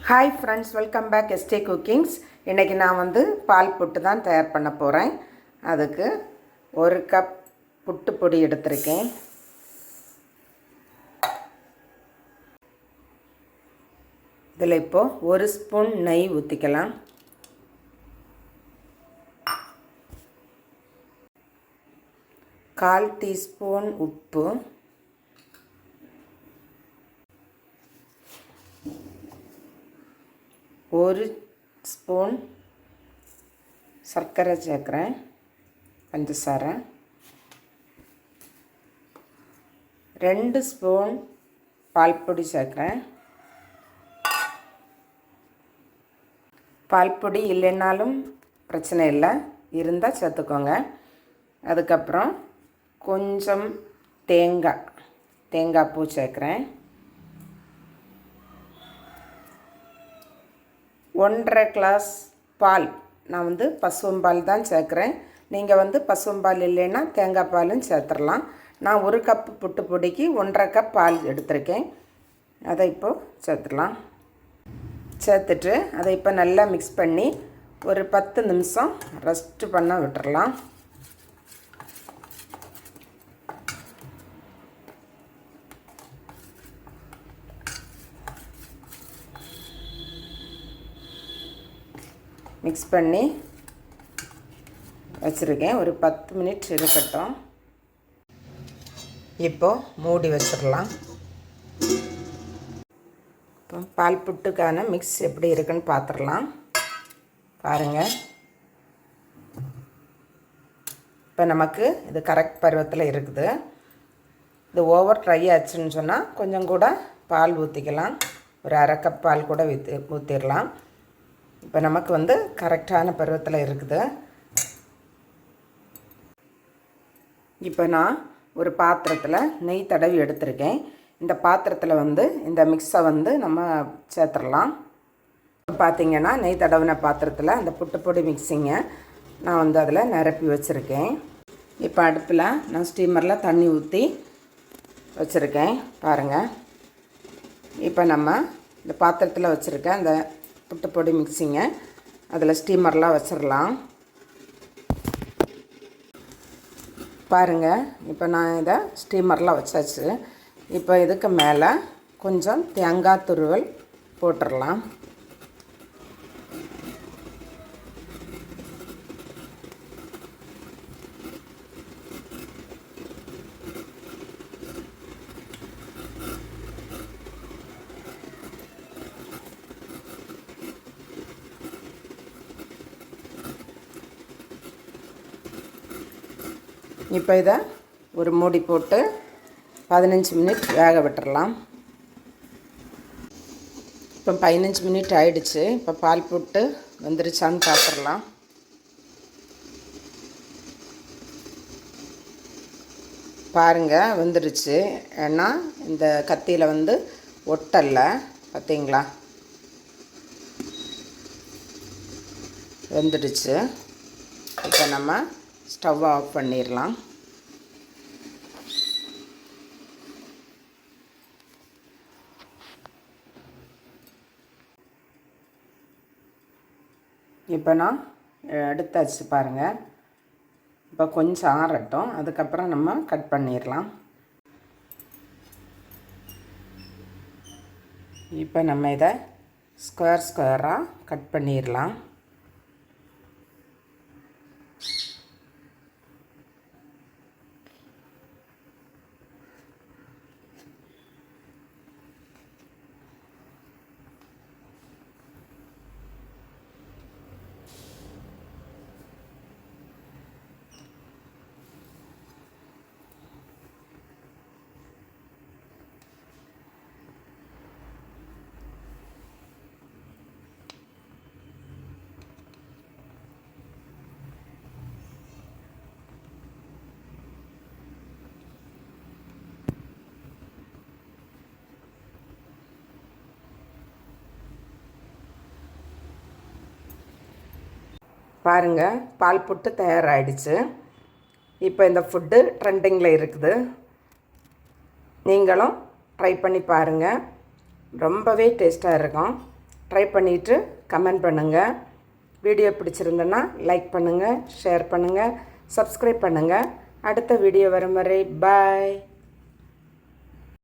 Hi friends, welcome back எஸ்டே cookings. இன்றைக்கி நான் பால் புட்டு தான் தயார் பண்ண போகிறேன். அதுக்கு 1 கப் புட்டு பொடி எடுத்திருக்கேன். இதில் இப்போது 1 ஸ்பூன் நெய் ஊற்றிக்கலாம். கால் டீஸ்பூன் உப்பு, ஒரு ஸ்பூன் சர்க்கரை சேர்க்குறேன், பஞ்சசாரை, 2 ஸ்பூன் பால் பொடி சேர்க்குறேன். பால் பொடி இல்லைன்னாலும் பிரச்சனை இல்லை, இருந்தால் சேர்த்துக்கோங்க. அதுக்கப்புறம் கொஞ்சம் தேங்காய் பூ சேர்க்குறேன். 1.5 கிளாஸ் பால், நான் பசும்பால் தான் சேர்க்குறேன். நீங்கள் பசும்பால் இல்லைன்னா தேங்காய் பாலும் சேர்த்துடலாம். நான் 1 கப் புட்டு பொடிக்கு 1.5 கப் பால் எடுத்திருக்கேன். அதை இப்போது சேர்த்துடலாம். சேர்த்துட்டு அதை இப்போ நல்லா மிக்ஸ் பண்ணி ஒரு 10 நிமிஷம் ரெஸ்ட் பண்ண விட்டுறலாம். மிக்ஸ் பண்ணி வச்சுருக்கேன். ஒரு 10 மினிட் இருக்கட்டும். இப்போது மூடி வச்சிடலாம். இப்போ பால் புட்டுக்கான மிக்ஸ் எப்படி இருக்குன்னு பார்த்துடலாம். பாருங்கள், இப்போ நமக்கு இது கரெக்ட் பருவத்தில் இருக்குது. இது ஓவர் ட்ரை ஆச்சுன்னு சொன்னால் கொஞ்சம் கூட பால் ஊற்றிக்கலாம். ஒரு 1/2 கப் பால் கூட ஊற்றிடலாம். இப்போ நமக்கு கரெக்டான பருவத்தில் இருக்குது. இப்போ நான் ஒரு பாத்திரத்தில் நெய் தடவி எடுத்திருக்கேன். இந்த பாத்திரத்தில் இந்த மிக்ஸை நம்ம சேர்த்துடலாம். பார்த்திங்கன்னா நெய் தடவின பாத்திரத்தில் அந்த புட்டுப்பொடி மிக்ஸிங்கை நான் அதில் நிரப்பி வச்சுருக்கேன். இப்போ அடுப்பில் நான் ஸ்டீமரில் தண்ணி ஊற்றி வச்சுருக்கேன். பாருங்கள், இப்போ நம்ம இந்த பாத்திரத்தில் வச்சுருக்க அந்த புட்டுப்பொடி மிக்ஸிங்கை அதில் ஸ்டீமர்லாம் வச்சிடலாம். பாருங்கள், இப்போ நான் இதை ஸ்டீமர்லாம் வச்சாச்சு. இப்போ இதுக்கு மேலே கொஞ்சம் தேங்காய் துருவல் போட்டுடலாம். இப்போ இதை ஒரு மூடி போட்டு 15 மினிட் வேக விட்டுறலாம். இப்போ 15 மினிட் ஆயிடுச்சு. இப்போ பால் புட்டு வந்துருச்சான்னு பார்த்துடலாம். பாருங்கள், வந்துடுச்சு. ஏன்னா இந்த கத்தியில் ஒட்டலை, பார்த்தீங்களா? வந்துடுச்சு. இப்போ நம்ம ஸ்டவ் ஆஃப் பண்ணிடலாம். இப்போ நான் எடுத்தாச்சு. பாருங்கள், இப்போ கொஞ்சம் ஆறட்டும், அதுக்கப்புறம் நம்ம கட் பண்ணிடலாம். இப்போ நம்ம இதை ஸ்கொயராக கட் பண்ணிடலாம். பாருங்கள், பால் புட்டு தயாராகிடுச்சு. இப்போ இந்த ஃபுட்டு ட்ரெண்டிங்கில் இருக்குது. நீங்களும் ட்ரை பண்ணி பாருங்கள். ரொம்பவே டேஸ்ட்டாக இருக்கும். ட்ரை பண்ணிவிட்டு கமெண்ட் பண்ணுங்கள். வீடியோ பிடிச்சிருந்தேன்னா லைக் பண்ணுங்கள், ஷேர் பண்ணுங்கள், சப்ஸ்கிரைப் பண்ணுங்கள். அடுத்த வீடியோ வரும் வரை பாய்.